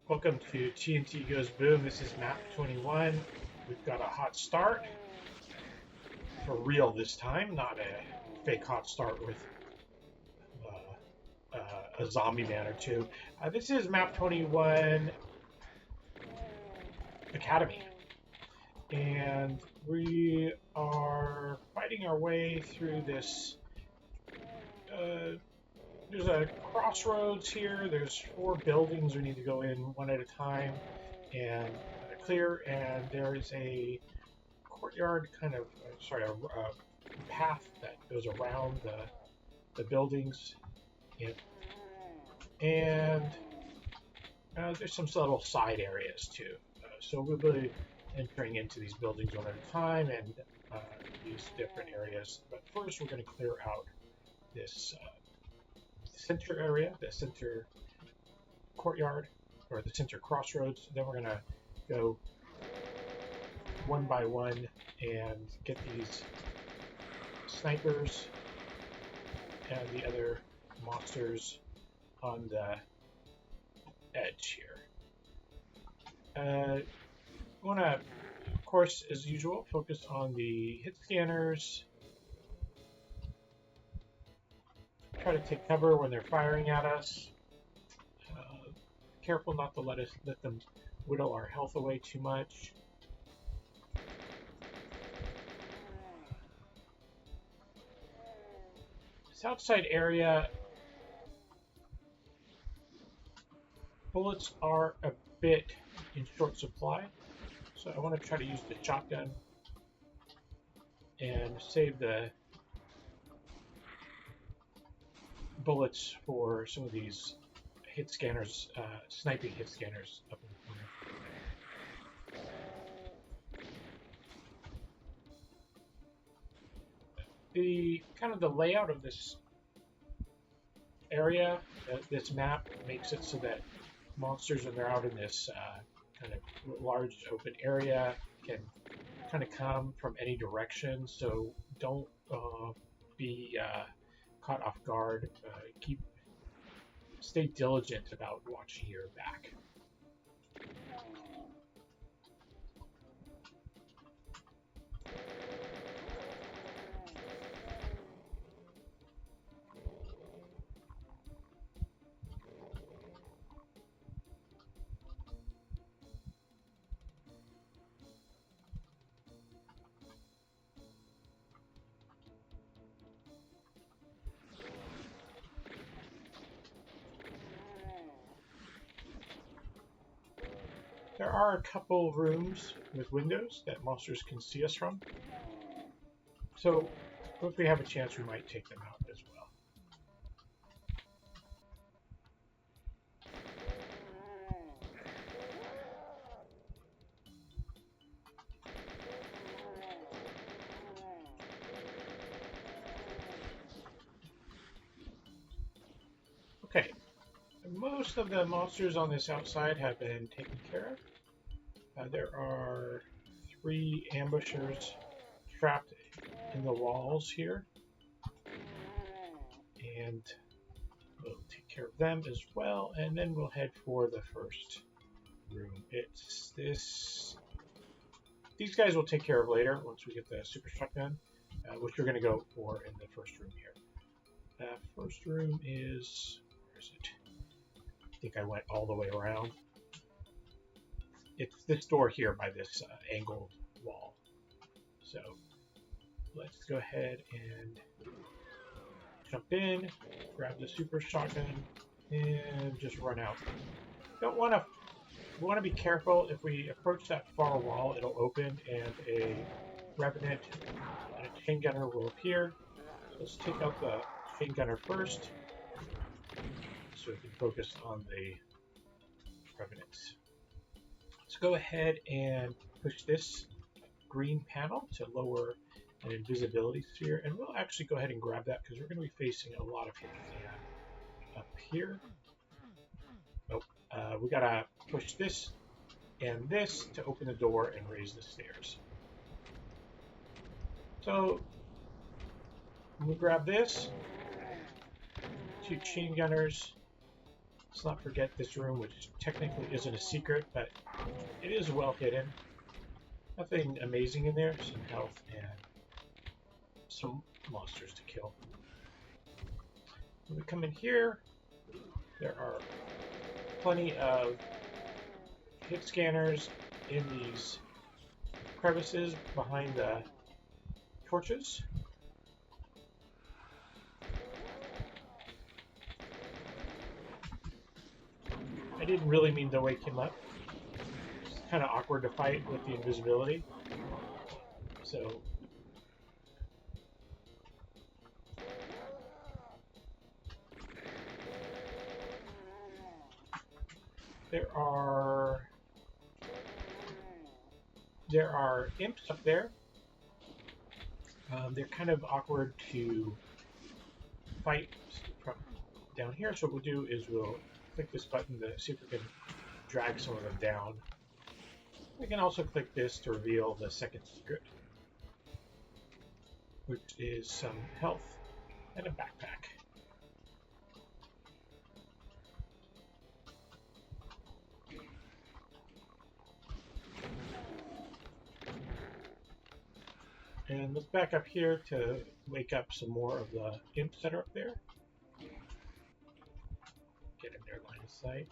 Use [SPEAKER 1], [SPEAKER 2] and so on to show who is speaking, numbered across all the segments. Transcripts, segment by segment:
[SPEAKER 1] Welcome to TNT Goes Boom. This is map 21. We've got a hot start for real this time, not a fake hot start with a zombie man or two. This is map 21 Academy, and we are fighting our way through this. There's a crossroads here. There's 4 buildings we need to go in one at a time and clear, and there is a courtyard kind of a path that goes around the buildings, and there's some little side areas too. So we'll be entering into these buildings one at a time and use different areas. But first, we're going to clear out this center area, the center courtyard, or the center crossroads. Then we're going to go one by one and get these snipers and the other monsters on the edge here. We want to, of course, as usual, focus on the hit scanners. Try to take cover when they're firing at us. Careful not to let them whittle our health away too much. This outside area, bullets are a bit in short supply, so I want to try to use the shotgun and save the bullets for some of these hit scanners, sniping hit scanners up in the corner. The kind of the layout of this area, this map, makes it so that monsters, when they're out in this kind of large open area, can kind of come from any direction. So don't be caught off guard. Stay diligent about watching your back. There are a couple rooms with windows that monsters can see us from. So if we have a chance, we might take them out as well. Okay. Most of the monsters on this outside have been taken care of. There are 3 ambushers trapped in the walls here, and we'll take care of them as well, and then we'll head for the first room. It's this. These guys we'll take care of later once we get the super shotgun, which we're going to go for in the first room here. First room is, where is it? I think I went all the way around. It's this door here by this angled wall. So let's go ahead and jump in, grab the super shotgun, and just run out. We want to be careful. If we approach that far wall, it'll open and a revenant and a chain gunner will appear. Let's take out the chain gunner first, so we can focus on the revenants. Let's go ahead and push this green panel to lower an invisibility sphere, and we'll actually go ahead and grab that because we're going to be facing a lot of hit up here. We got to push this and this to open the door and raise the stairs. So we'll grab this, 2 chain gunners, Let's not forget this room, which technically isn't a secret, but it is well hidden. Nothing amazing in there, some health and some monsters to kill. When we come in here, there are plenty of hit scanners in these crevices behind the torches. I didn't really mean to wake him up. It's kind of awkward to fight with the invisibility. So there are imps up there. They're kind of awkward to fight from down here. So what we'll do is we'll click this button to see if we can drag some of them down. We can also click this to reveal the second secret, which is some health and a backpack. And let's back up here to wake up some more of the imps that are up there. Get in their line of sight.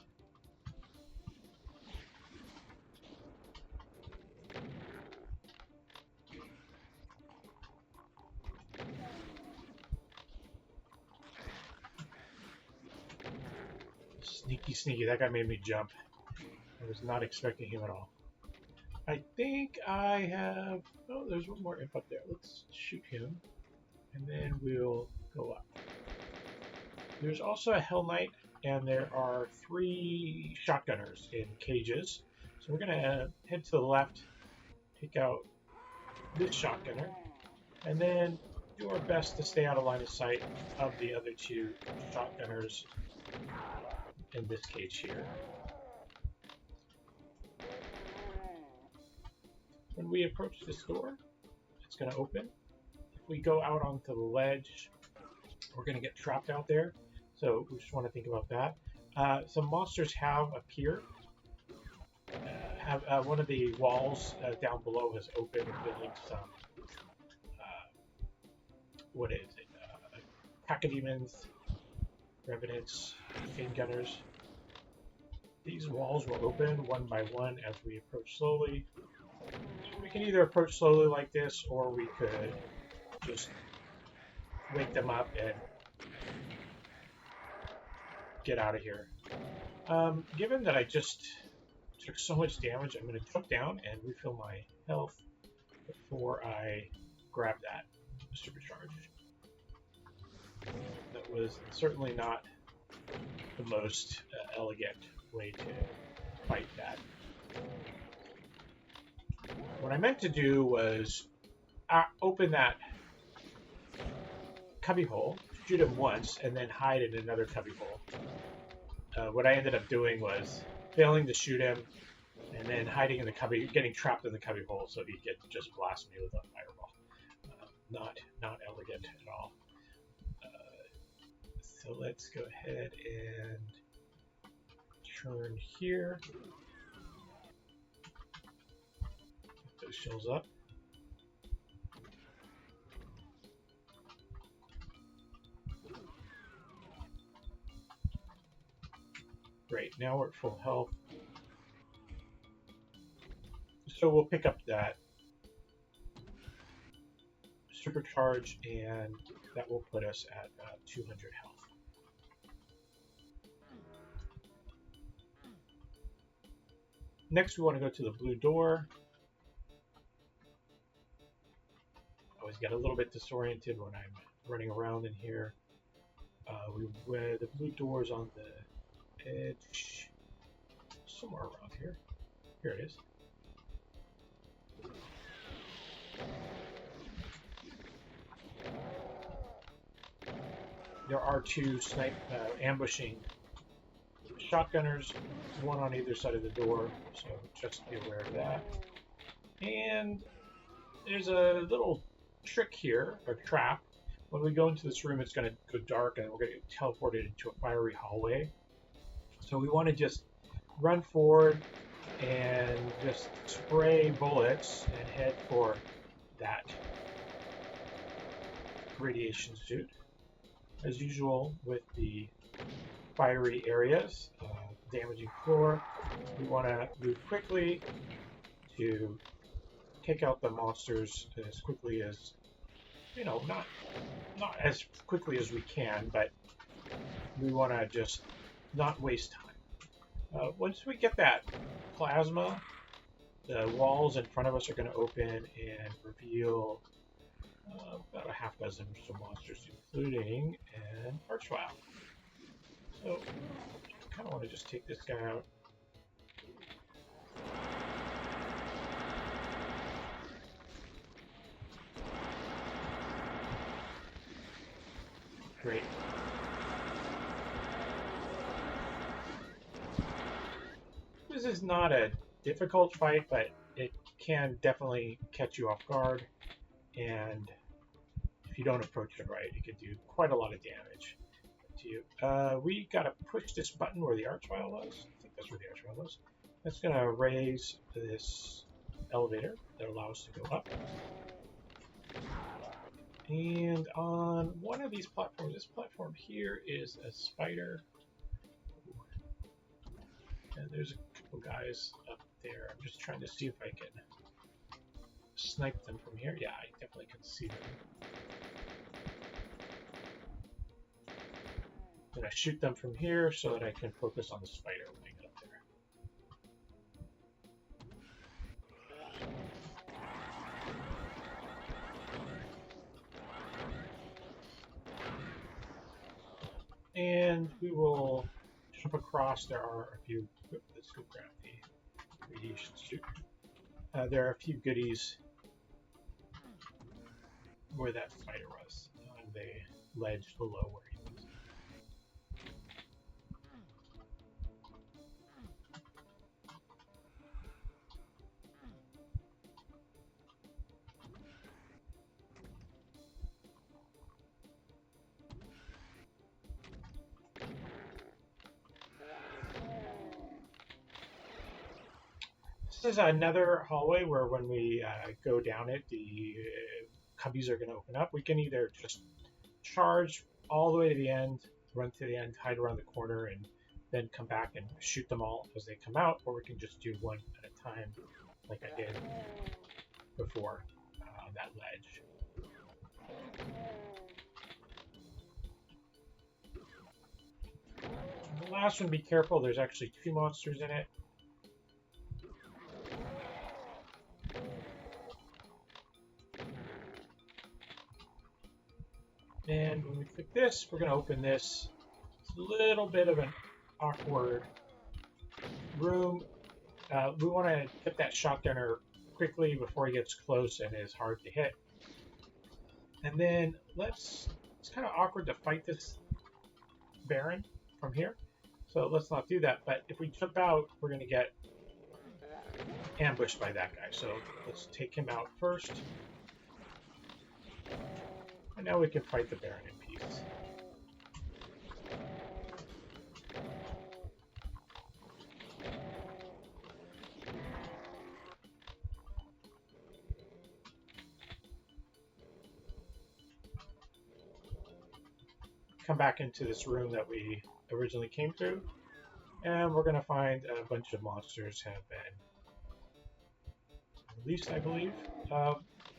[SPEAKER 1] Sneaky, sneaky. That guy made me jump. I was not expecting him at all. I think I have... Oh, there's one more imp up there. Let's shoot him. And then we'll go up. There's also a Hell Knight, and there are 3 shotgunners in cages. So we're going to head to the left, take out this shotgunner, and then do our best to stay out of line of sight of the other 2 shotgunners in this cage here. When we approach this door, it's going to open. If we go out onto the ledge, we're going to get trapped out there. So we just want to think about that. Some monsters have appeared. One of the walls down below has opened, revealing some, what is it? Pack-a-demons, revenants, chain gunners. These walls will open one by one as we approach slowly. We can either approach slowly like this, or we could just wake them up and get out of here. Given that I just took so much damage, I'm going to jump down and refill my health before I grab that supercharge. That was certainly not the most elegant way to fight that. What I meant to do was open that cubbyhole, shoot him once, and then hide in another cubbyhole. What I ended up doing was failing to shoot him, and then hiding in the cubby, getting trapped in the cubbyhole so he could just blast me with a fireball. Not elegant at all. So let's go ahead and turn here. Get those shells up. Great, now we're at full health. So we'll pick up that supercharge, and that will put us at 200 health. Next, we want to go to the blue door. I always get a little bit disoriented when I'm running around in here. The blue door is on the edge, somewhere around here. Here it is. There are 2 ambushing shotgunners, one on either side of the door, so just be aware of that. And there's a little trick here, or trap. When we go into this room, it's going to go dark, and we're going to get teleported into a fiery hallway. So we want to just run forward and just spray bullets and head for that radiation suit. As usual with the fiery areas, damaging floor, we want to move quickly to take out the monsters as quickly as, you know, not as quickly as we can, but we want to just not waste time. Once we get that plasma, the walls in front of us are going to open and reveal about a half dozen or so monsters, including an archvile. So I kind of want to just take this guy out. Great. This is not a difficult fight, but it can definitely catch you off guard, and if you don't approach it right, it can do quite a lot of damage to you. We gotta push this button where the archvile was. I think that's where the archvile was. That's gonna raise this elevator that allows us to go up. And on one of these platforms, this platform here is a spider. And there's a couple guys up there. I'm just trying to see if I can snipe them from here. Yeah, I definitely can see them. I'm going to shoot them from here so that I can focus on the spider when I get up there. And we will jump across. There are a few. Let's go grab the radiation suit. There are a few goodies where that spider was, on the ledge below where he was. This is another hallway where when we go down it, the cubbies are going to open up. We can either just charge all the way to the end, run to the end, hide around the corner, and then come back and shoot them all as they come out, or we can just do one at a time like I did before on that ledge. The last one, be careful, there's actually two monsters in it. And when we click this, we're going to open this. It's a little bit of an awkward room. We want to hit that shotgunner quickly before he gets close and is hard to hit. And then it's kind of awkward to fight this Baron from here. So let's not do that. But if we jump out, we're going to get ambushed by that guy. So let's take him out first. And now we can fight the Baron in peace. Come back into this room that we originally came through, and we're going to find a bunch of monsters have been released, I believe.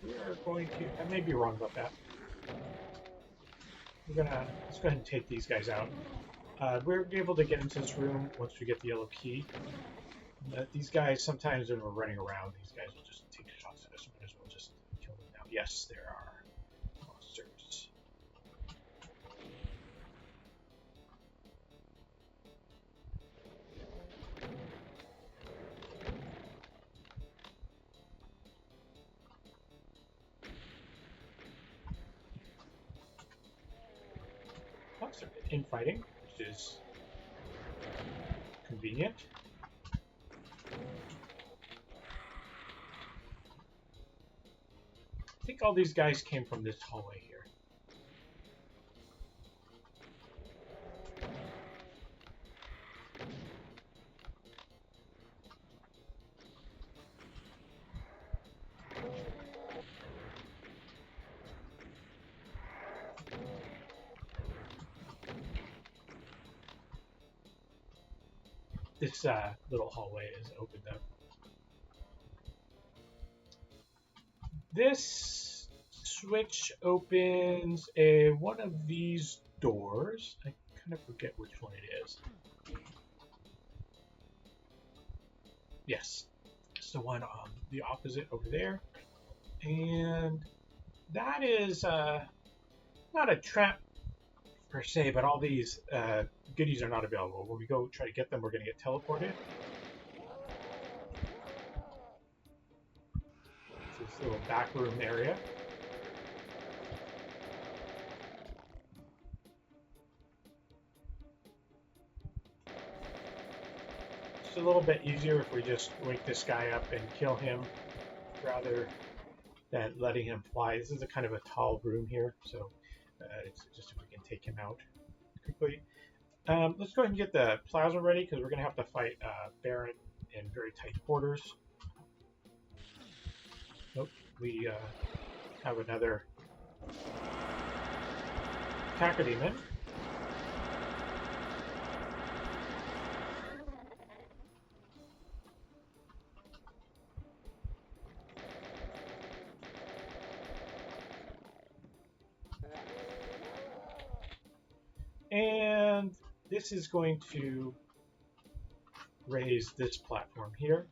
[SPEAKER 1] We are going to, I may be wrong about that. Let's go ahead and take these guys out. We're able to get into this room once we get the yellow key. These guys, sometimes when we're running around, these guys will just take shots at us. Might as well just kill them now. Yes, there are monsters. Lots of infighting, which is convenient. I think all these guys came from this hallway here. This little hallway is opened up. This switch opens one of these doors. I kind of forget which one it is. Yes, it's the one on the opposite over there. And that is not a trap per se, but all these goodies are not available. When we go try to get them, we're going to get teleported. It's this little back room area. It's a little bit easier if we just wake this guy up and kill him rather than letting him fly. This is a kind of a tall room here, so it's just if we can take him out quickly. Let's go ahead and get the plasma ready because we're going to have to fight Baron in very tight quarters. Nope, we have another Cacodemon. And this is going to raise this platform here,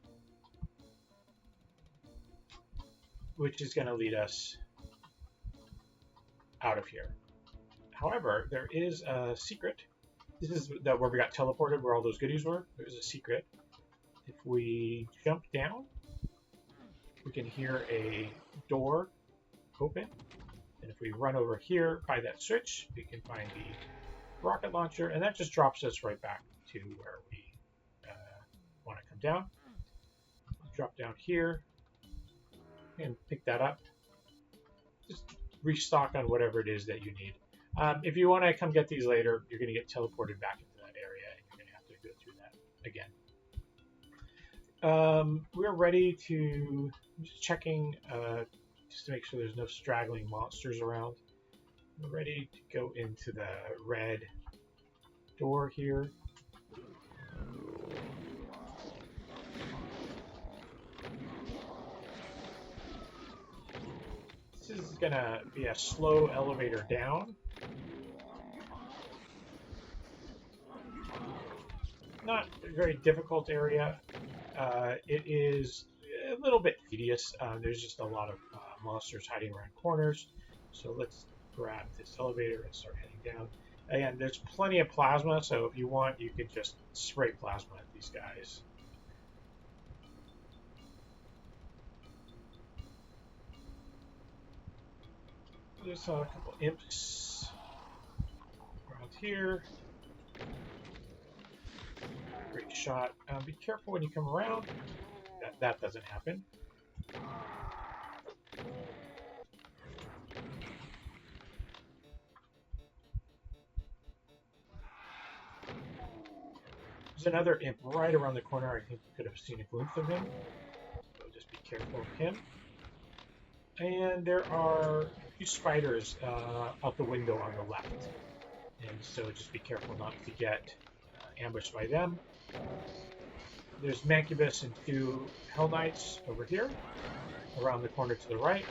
[SPEAKER 1] which is going to lead us out of here. However, there is a secret. This is where we got teleported, where all those goodies were. There's a secret. If we jump down, we can hear a door open. And if we run over here by that switch, we can find the rocket launcher, and that just drops us right back to where we want to come down. Drop down here and pick that up. Just restock on whatever it is that you need. If you want to come get these later, you're going to get teleported back into that area, and you're going to have to go through that again. We're ready to, just checking just to make sure there's no straggling monsters around. We're ready to go into the red door here. This is going to be a slow elevator down. Not a very difficult area. It is a little bit tedious. There's just a lot of monsters hiding around corners. So let's grab this elevator and start heading down. Again, there's plenty of plasma, so if you want, you could just spray plasma at these guys. There's a couple imps around here. Great shot. Be careful when you come around. That doesn't happen. There's another imp right around the corner. I think you could have seen a glimpse of him. So just be careful of him. And there are a few spiders out the window on the left. And so just be careful not to get ambushed by them. There's Mancubus and 2 Hell Knights over here, around the corner to the right.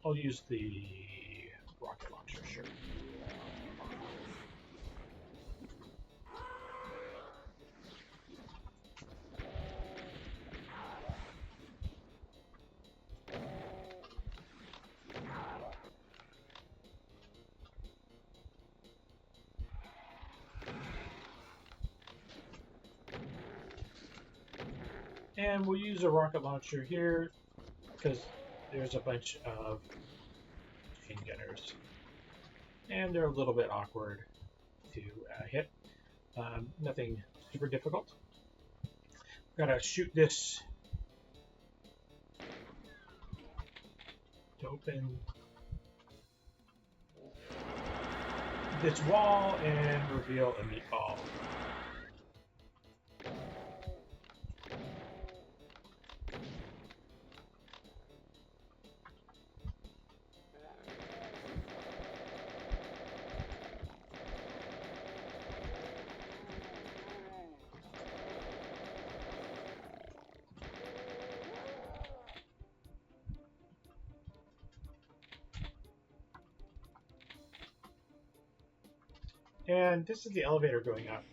[SPEAKER 1] I'll use the rocket launcher, sure. And we'll use a rocket launcher here because there's a bunch of chain gunners. And they're a little bit awkward to hit. Nothing super difficult. Gotta shoot this to open this wall and reveal a meatball. And this is the elevator going up.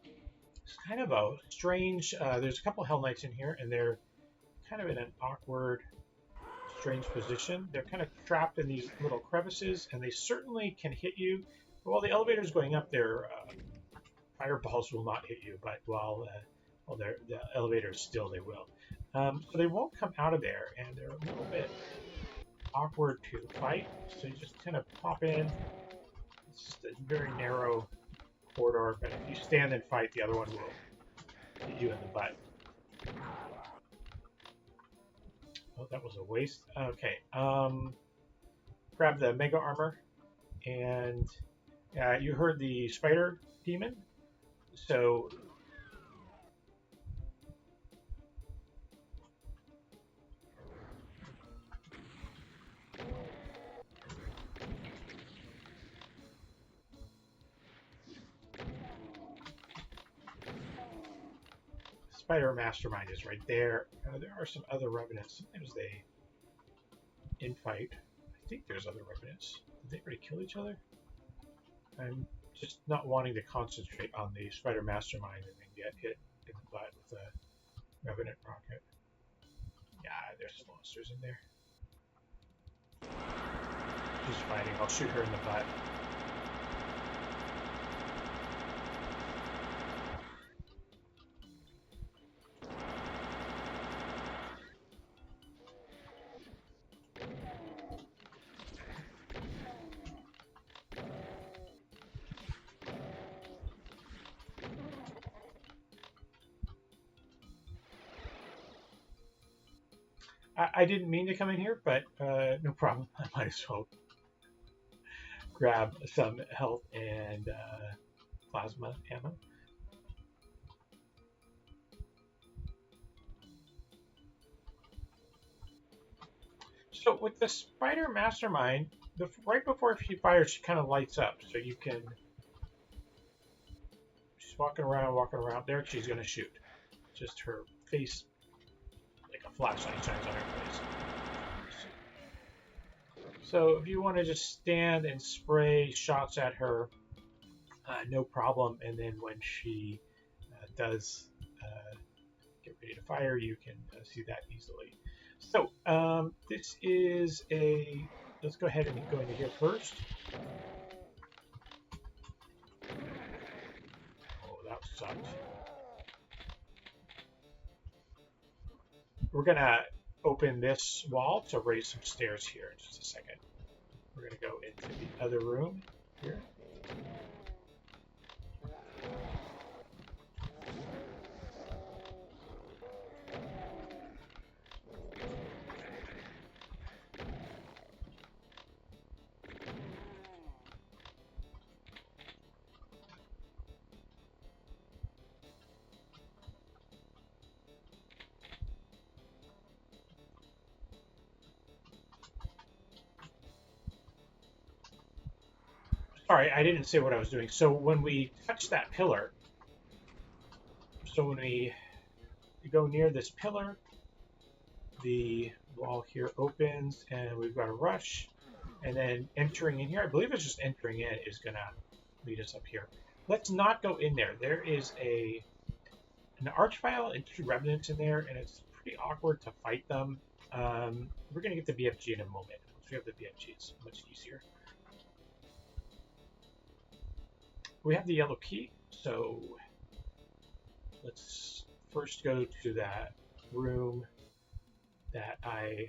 [SPEAKER 1] It's kind of a strange, there's a couple Hell Knights in here, and they're kind of in an awkward, strange position. They're kind of trapped in these little crevices, and they certainly can hit you. While the elevator's going up, their fireballs will not hit you, but while the elevator is still, they will. So they won't come out of there, and they're a little bit awkward to fight. So you just kind of pop in. It's just a very narrow corridor, but if you stand and fight, the other one will hit you in the butt. Oh, that was a waste. Okay. Grab the Mega Armor, and you heard the Spider Demon. So Spider Mastermind is right there. There are some other revenants. Sometimes they infight. I think there's other revenants. Did they already kill each other? I'm just not wanting to concentrate on the Spider Mastermind and then get hit in the butt with a revenant rocket. Yeah, there's some monsters in there. She's fighting. I'll shoot her in the butt. I didn't mean to come in here, but no problem. I might as well grab some health and plasma ammo. So with the Spider Mastermind, right before she fires, she kind of lights up, so you can. She's walking around. There, she's gonna shoot. Just her face, like a flashlight, shines on her face. So if you want to just stand and spray shots at her, no problem. And then when she does get ready to fire, you can see that easily. So this is a. Let's go ahead and go into here first. Oh, that sucked. We're gonna open this wall to raise some stairs here in just a second. We're gonna go into the other room here. Sorry, I didn't say what I was doing. So when we touch that pillar, so when we go near this pillar, the wall here opens and we've got a rush. And then entering in here, I believe it's just entering in is going to lead us up here. Let's not go in there. There is an Archvile and 2 Revenants in there, and it's pretty awkward to fight them. We're going to get the BFG in a moment. Once we have the BFG, it's much easier. We have the yellow key, so let's first go to that room that I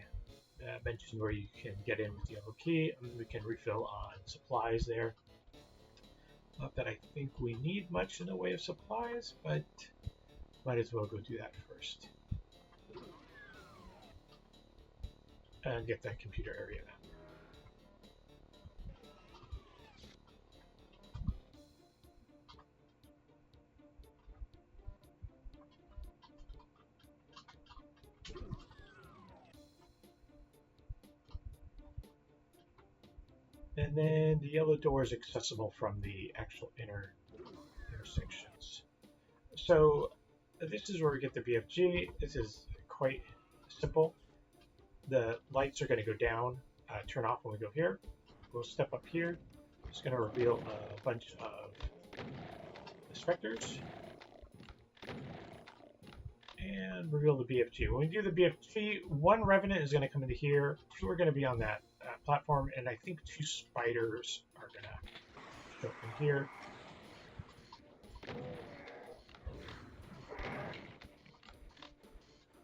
[SPEAKER 1] mentioned where you can get in with the yellow key. We can refill on supplies there. Not that I think we need much in the way of supplies, but might as well go do that first. And get that computer area map. And then the yellow door is accessible from the actual intersections. So this is where we get the BFG. This is quite simple. The lights are going to go down, turn off when we go here. We'll step up here, It's going to reveal a bunch of specters. And reveal the BFG. When we do the BFG, one Revenant is going to come into here, two are going to be on that platform, and I think two spiders are going to show up in here.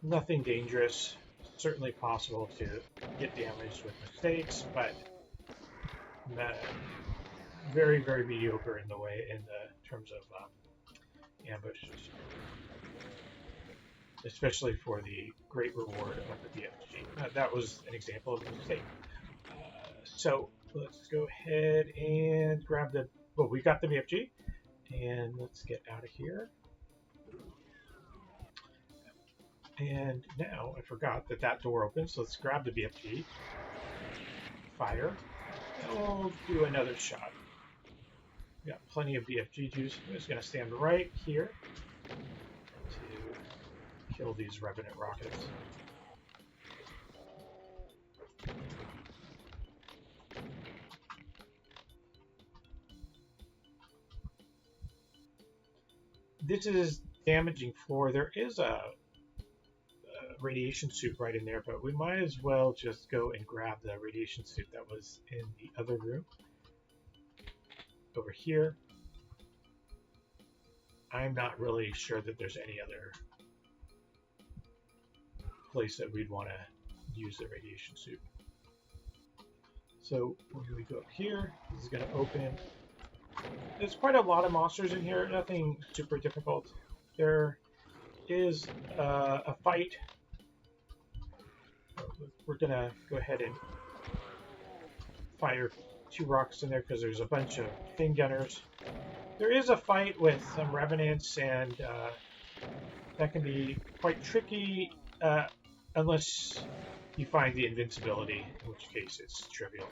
[SPEAKER 1] Nothing dangerous. Certainly possible to get damaged with mistakes, but very, very mediocre in the way in the terms of ambushes, especially for the great reward of the BFG. That was an example of a mistake. So let's go ahead and grab the. Well, we got the BFG, and let's get out of here. And now I forgot that that door opens, so let's grab the BFG, fire, and we'll do another shot. We got plenty of BFG juice. I'm just going to stand right here to kill these Revenant rockets. This is damaging floor. There is a radiation suit right in there, but we might as well just go and grab the radiation suit that was in the other room. Over here. I'm not really sure that there's any other place that we'd want to use the radiation suit. So when we go up here, this is going to open. There's quite a lot of monsters in here, nothing super difficult. There is a fight. We're going to go ahead and fire two rockets in there because there's a bunch of fin gunners. There is a fight with some Revenants, and that can be quite tricky unless you find the invincibility, in which case it's trivial.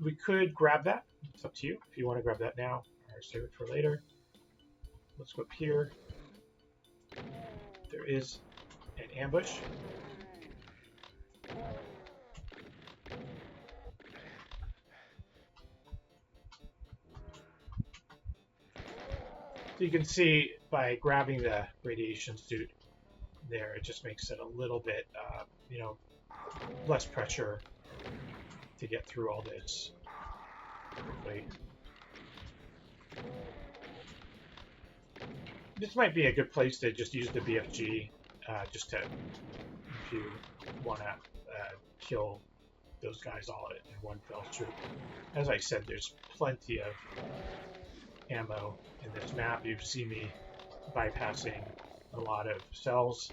[SPEAKER 1] We could grab that. It's up to you if you want to grab that now or save it for later. Let's go up here. There is an ambush. So you can see by grabbing the radiation suit there, it just makes it a little bit, less pressure to get through all this quickly. This might be a good place to just use the BFG, just to, if you want to kill those guys all in one fell swoop. As I said, there's plenty of ammo in this map. You see me bypassing a lot of cells,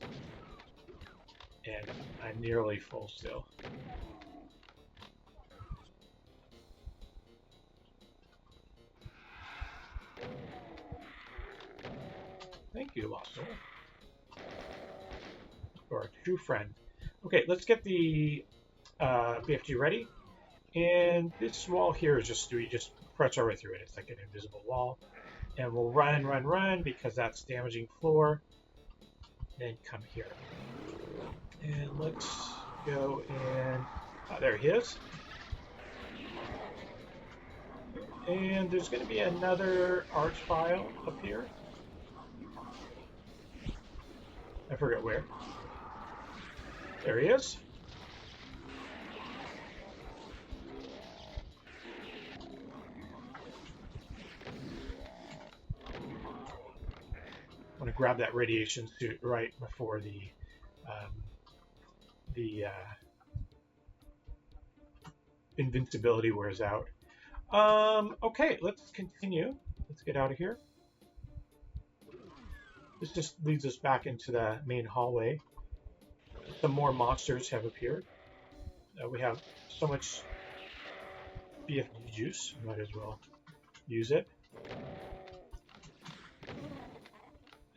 [SPEAKER 1] and I'm nearly full still. Thank you, Lost Soul. You're a true friend. Okay, let's get the BFG ready. And this wall here is just, we just press our way through it. It's like an invisible wall. And we'll run, because that's damaging floor. Then come here. And let's go and... there he is. And there's going to be another archvile up here. I forget where. There he is. I want to grab that radiation suit right before the invincibility wears out. Okay, let's continue. Let's get out of here. This just leads us back into the main hallway. Some more monsters have appeared. We have so much BFG juice, might as well use it.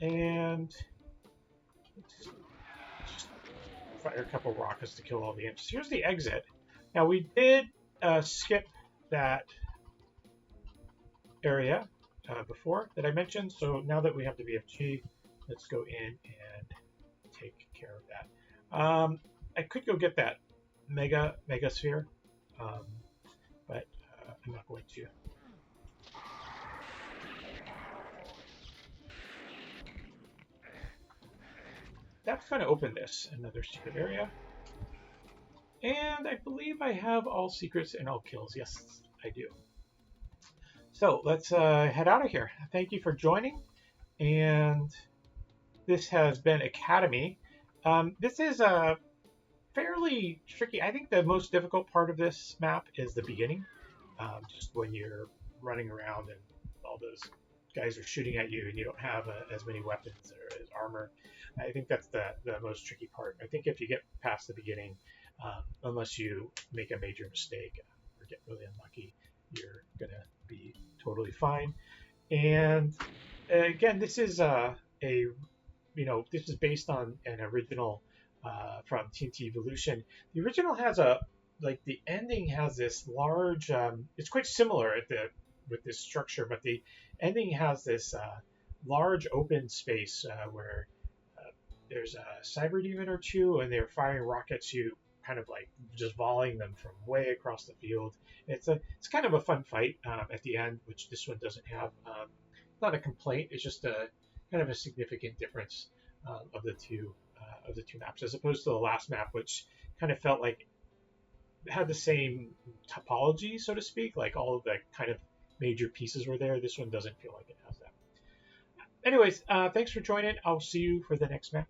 [SPEAKER 1] And let's just fire a couple rockets to kill all the imps. Here's the exit. Now we did skip that area before that I mentioned, so now that we have the BFG, let's go in and take care of that. I could go get that mega sphere, I'm not going to. That's going to open this, another secret area. And I believe I have all secrets and all kills. Yes, I do. So let's head out of here. Thank you for joining. And this has been Academy. This is a fairly tricky. I think the most difficult part of this map is the beginning. Just when you're running around and all those guys are shooting at you and you don't have as many weapons or as armor. I think that's the most tricky part. I think if you get past the beginning, unless you make a major mistake or get really unlucky, you're gonna be totally fine. And again, this is this is based on an original from TNT Evilution. The original has the ending has this large. It's quite similar with this structure, but the ending has this large open space where there's a cyber demon or two, and they're firing rockets. You kind of like just volleying them from way across the field. It's kind of a fun fight at the end, which this one doesn't have. Not a complaint. It's just a kind of a significant difference of the two maps, as opposed to the last map, which kind of felt like it had the same topology, so to speak. Like all of the kind of major pieces were there. This one doesn't feel like it has that. Anyways, thanks for joining. I'll see you for the next map.